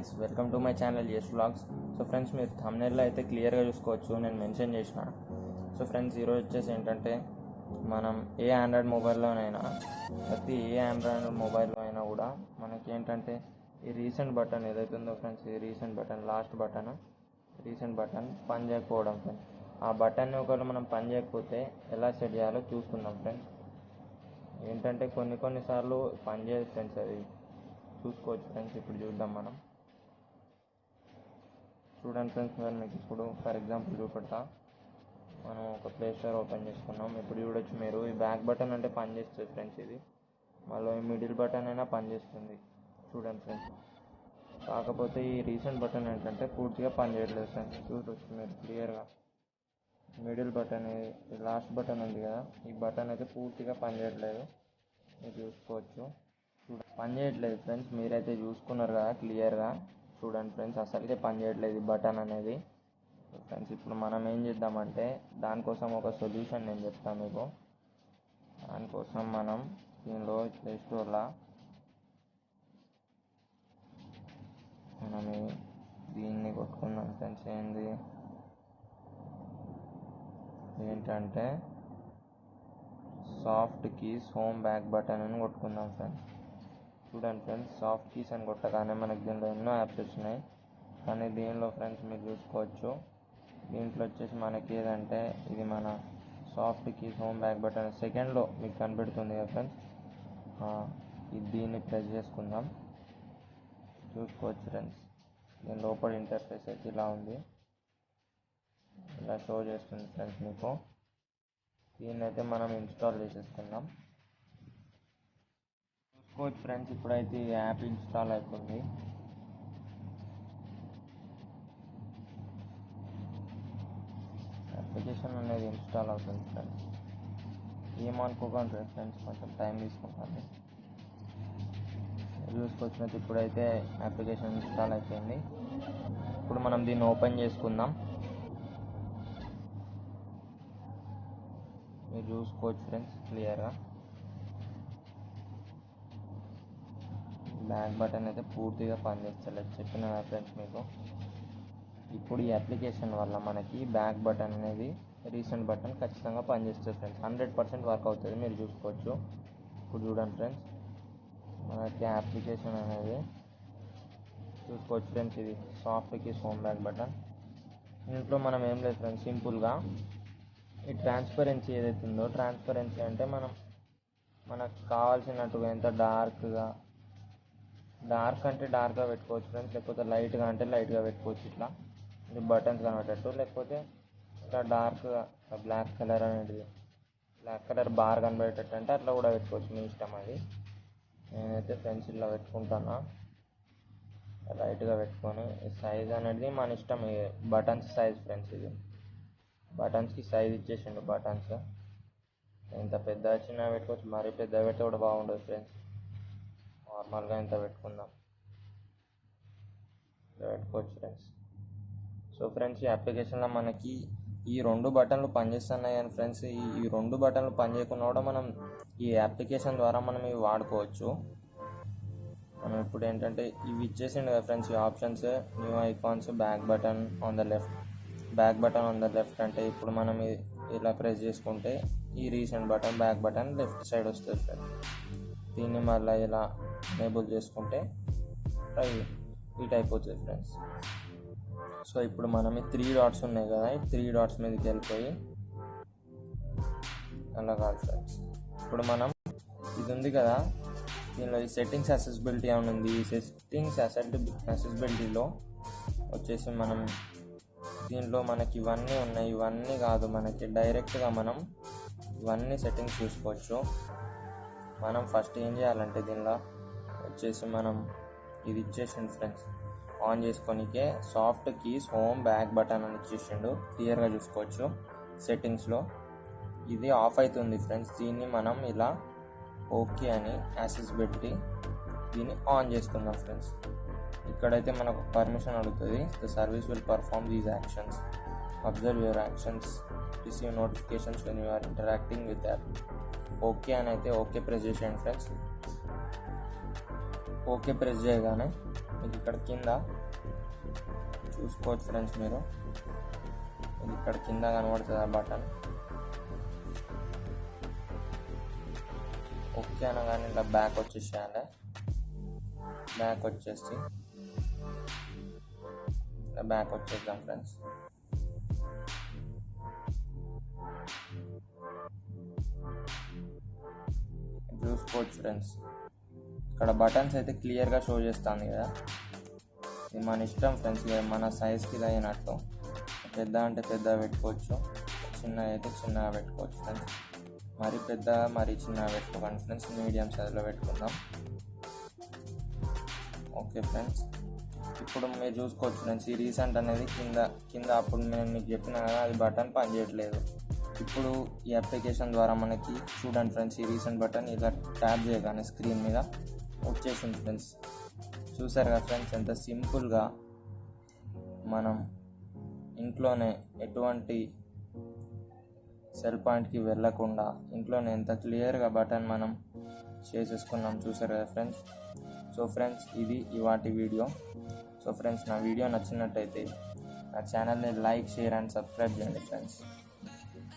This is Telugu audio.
Friends, welcome to my channel S vlogs. So friends, మీరు థంబ్నెయిల్లో అయితే క్లియర్గా చూసుకోవచ్చు, నేను మెన్షన్ చేసిన. సో ఫ్రెండ్స్, ఈరోజు వచ్చేసి ఏంటంటే మనం ఏ ఆండ్రాయిడ్ మొబైల్లోనైనా కూడా మనకి ఏంటంటే ఈ రీసెంట్ బటన్ ఏదైతే ఉందో ఫ్రెండ్స్, ఈ రీసెంట్ బటన్ పని చేయకపోవడం ఫ్రెండ్స్. ఆ బటన్ని ఒకవేళ మనం పని చేయకపోతే ఎలా సెట్ చేయాలో చూసుకుందాం ఫ్రెండ్స్. ఏంటంటే కొన్నిసార్లు పని చేయదు ఫ్రెండ్స్, అది చూసుకోవచ్చు ఫ్రెండ్స్. ఇప్పుడు చూద్దాం మనం. చూడండి ఫ్రెండ్స్, మీకు ఇప్పుడు ఫర్ ఎగ్జాంపుల్ చూపెడతా. మనం ఒక ప్లే స్టోర్ ఓపెన్ చేసుకున్నాం. ఇప్పుడు చూడొచ్చు మీరు, ఈ బ్యాక్ బటన్ అంటే పనిచేస్తుంది ఫ్రెండ్స్. ఇది మళ్ళీ ఈ మిడిల్ బటన్ అయినా పనిచేస్తుంది. చూడండి ఫ్రెండ్స్, కాకపోతే ఈ రీసెంట్ బటన్ ఏంటంటే పూర్తిగా పనిచేయట్లేదు ఫ్రెండ్స్. చూడొచ్చు మీరు క్లియర్గా. మిడిల్ బటన్, ఈ లాస్ట్ బటన్ ఉంది కదా, ఈ బటన్ అయితే పూర్తిగా పనిచేయట్లేదు. మీరు చూసుకోవచ్చు, పనిచేయట్లేదు ఫ్రెండ్స్. మీరైతే చూసుకున్నారు కదా క్లియర్గా. చూడండి ఫ్రెండ్స్, అసలుకే పనిచేయట్లేదు ఈ బటన్ అనేది ఫ్రెండ్స్. ఇప్పుడు మనం ఏం చేద్దామంటే దానికోసం ఒక సొల్యూషన్ నేను చెప్తాను మీకు. దానికోసం మనం దీనిలో ప్లే స్టోర్లో మనం దీన్ని కొట్టుకుందాం ఫ్రెండ్స్. ఏంటంటే soft keys home back button అని కొట్టుకుందాం ఫ్రెండ్స్. చూడండి ఫ్రెండ్స్, సాఫ్ట్ కీస్ అని కొట్టగానే మనకి దీనిలో ఎన్నో యాప్స్ వచ్చినాయి. కానీ దీనిలో ఫ్రెండ్స్ మీరు చూసుకోవచ్చు, దీంట్లో వచ్చేసి మనకి ఏదంటే ఇది మన soft keys home back button సెకండ్లో మీకు కనిపెడుతుంది కదా ఫ్రెండ్స్. దీన్ని ప్రెస్ చేసుకుందాం. చూసుకోవచ్చు ఫ్రెండ్స్, దీని లోపల ఇంటర్ఫేస్ అయితే ఇలా ఉంది, ఇలా షో చేస్తుంది ఫ్రెండ్స్ మీకు. దీన్ని అయితే మనం ఇన్స్టాల్ చేసేసుకుందాం. చూసుకోవచ్చు ఫ్రెండ్స్, ఇప్పుడైతే ఈ యాప్ ఇన్స్టాల్ అయిపోయింది. అప్లికేషన్ అనేది ఇన్స్టాల్ అవుతుంది ఫ్రెండ్స్. ఏమనుకోకండి ఫ్రెండ్స్, కొంచెం టైం తీసుకుంటాను. చూసుకోవచ్చు, ఇప్పుడైతే అప్లికేషన్ ఇన్స్టాల్ అయిపోయింది. ఇప్పుడు మనం దీన్ని ఓపెన్ చేసుకుందాం. మీరు చూసుకోవచ్చు ఫ్రెండ్స్ క్లియర్గా. బ్యాక్ బటన్ అయితే పూర్తిగా పనిచేస్తలేదు, చెప్పిన ఫ్రెండ్స్ మీకు. ఇప్పుడు ఈ అప్లికేషన్ వల్ల మనకి బ్యాక్ బటన్ అనేది రీసెంట్ బటన్ ఖచ్చితంగా పనిచేస్తుంది ఫ్రెండ్స్. 100% వర్క్ అవుతుంది, మీరు చూసుకోవచ్చు. ఇప్పుడు చూడండి ఫ్రెండ్స్, మనకి అప్లికేషన్ అనేది చూసుకోవచ్చు ఫ్రెండ్స్. ఇది soft keys home back button. ఇంట్లో మనం ఏం లేదు ఫ్రెండ్స్, సింపుల్గా ఈ ట్రాన్స్పరెన్సీ ఏదైతే ఉందో, ట్రాన్స్పరెన్సీ అంటే మనకు కావాల్సినట్టుగా ఎంత డార్క్ అంటే డార్క్గా పెట్టుకోవచ్చు ఫ్రెండ్స్, లేకపోతే లైట్గా అంటే లైట్గా పెట్టుకోవచ్చు. ఇట్లా ఇది బటన్స్ కనబడేటట్టు, లేకపోతే ఇట్లా డార్క్గా బ్లాక్ కలర్ బార్ కనబడేటట్టు అంటే అట్లా కూడా పెట్టుకోవచ్చు, మీ ఇష్టం అది. నేనైతే ఫ్రెండ్స్ ఇలా పెట్టుకుంటాను, లైట్గా పెట్టుకొని. సైజ్ అనేది మన ఇష్టం, బటన్స్ సైజ్ ఫ్రెండ్స్. ఇది బటన్స్కి సైజ్ ఇచ్చేసిండు. బటన్స్ ఎంత పెద్ద చిన్న పెట్టుకోవచ్చు, మరీ పెద్ద పెడితే కూడా బాగుండదు ఫ్రెండ్స్. నార్మల్గా ఇంత పెట్టుకుందాం, ఇలా పెట్టుకోవచ్చు ఫ్రెండ్స్. సో ఫ్రెండ్స్, ఈ అప్లికేషన్లో మనకి ఈ 2 బటన్లు పనిచేస్తున్నాయి కానీ ఫ్రెండ్స్, ఈ 2 బటన్లు పనిచేయకుండా కూడా మనం ఈ అప్లికేషన్ ద్వారా మనం ఇవి వాడుకోవచ్చు. మనం ఇప్పుడు ఏంటంటే ఇవి ఇచ్చేసిండు కదా ఫ్రెండ్స్, ఈ options, new icons, back button on the left అంటే ఇప్పుడు మనం ఇలా ప్రెస్ చేసుకుంటే ఈ recent button, back button left side వస్తుంది ఫ్రెండ్స్. దీన్ని మళ్ళీ ఇలా ఎనేబుల్ చేసుకుంటే ఇట్ అయిపోతుంది ఫ్రెండ్స్. సో ఇప్పుడు మనం ఈ 3 డాట్స్ ఉన్నాయి కదా, ఈ 3 డాట్స్ మీదకి వెళ్ళిపోయి అలా కాదు ఫ్రెండ్స్. ఇప్పుడు మనం ఇది ఉంది కదా, దీనిలో ఈ సెట్టింగ్స్ యాక్సెసిబిలిటీ అని ఉంది. ఈ సెట్టింగ్స్ యాక్సెసిబిలిటీలో వచ్చేసి మనం దీంట్లో మనకి ఇవన్నీ ఉన్నాయి. ఇవన్నీ కాదు, మనకి డైరెక్ట్గా మనం ఇవన్నీ సెట్టింగ్స్ చూసుకోవచ్చు. మనం ఫస్ట్ ఏం చేయాలంటే దీనిలో వచ్చేసి మనం ఇది ఇచ్చేసిండు ఫ్రెండ్స్, ఆన్ చేసుకోనికే soft keys home back button అని ఇచ్చేసిండు, క్లియర్గా చూసుకోవచ్చు. సెట్టింగ్స్లో ఇది ఆఫ్ అవుతుంది ఫ్రెండ్స్. దీన్ని మనం ఇలా ఓకే అని యాక్సెసిబిలిటీ దీన్ని ఆన్ చేసుకుందాం ఫ్రెండ్స్. ఇక్కడైతే మనకు పర్మిషన్ అడుగుతుంది. The service will perform these actions, observe your actions, receive notifications when you are interacting with app. Okay అని అయితే ఓకే ప్రెస్ చేసేయండి ఫ్రెండ్స్. ఓకే ప్రెస్ చేయగానే మీకు ఇక్కడ కింద చూసుకోవచ్చు ఫ్రెండ్స్, మీరు ఇది ఇక్కడ కింద కనబడుతుంది ఆ బటన్. ఓకే అనగానే ఇలా బ్యాక్ వచ్చేసేయాలి. బ్యాక్ వచ్చేసి ఇలా బ్యాక్ వచ్చేద్దాం ఫ్రెండ్స్. చూసుకోవచ్చు ఫ్రెండ్స్, ఇక్కడ బటన్స్ అయితే క్లియర్గా షో చేస్తుంది కదా. ఇది మన ఇష్టం ఫ్రెండ్స్, మన సైజ్కి తగినట్టు పెద్ద అంటే పెద్దగా పెట్టుకోవచ్చు, చిన్నగా అయితే చిన్నగా పెట్టుకోవచ్చు ఫ్రెండ్స్. మరీ పెద్ద మరీ చిన్నగా పెట్టుకోకండి ఫ్రెండ్స్, మీడియం సైజులో పెట్టుకుందాం. ఓకే ఫ్రెండ్స్, ఇప్పుడు మీరు చూసుకోవచ్చు ఫ్రెండ్స్, ఈ రీసెంట్ అనేది కింద అప్పుడు నేను మీకు చెప్పిన కదా అది బటన్ పనిచేయట్లేదు. ఇప్పుడు ఈ అప్లికేషన్ ద్వారా మనకి చూడండి ఫ్రెండ్స్, ఈ రీసెంట్ బటన్ ఇలా ట్యాప్ చేయగానే స్క్రీన్ మీద వచ్చేసింది ఫ్రెండ్స్. చూసారు కదా ఫ్రెండ్స్, ఎంత సింపుల్గా మనం ఇంట్లోనే ఎటువంటి సెల్ పాయింట్కి వెళ్ళకుండా ఇంట్లోనే ఎంత క్లియర్గా బటన్ మనం చేసేసుకున్నాం. చూసారు కదా ఫ్రెండ్స్. సో ఫ్రెండ్స్, ఇది ఇవాటి వీడియో. సో ఫ్రెండ్స్, నా వీడియో నచ్చినట్టయితే నా ఛానల్ని లైక్, షేర్ అండ్ సబ్స్క్రైబ్ చేయండి ఫ్రెండ్స్.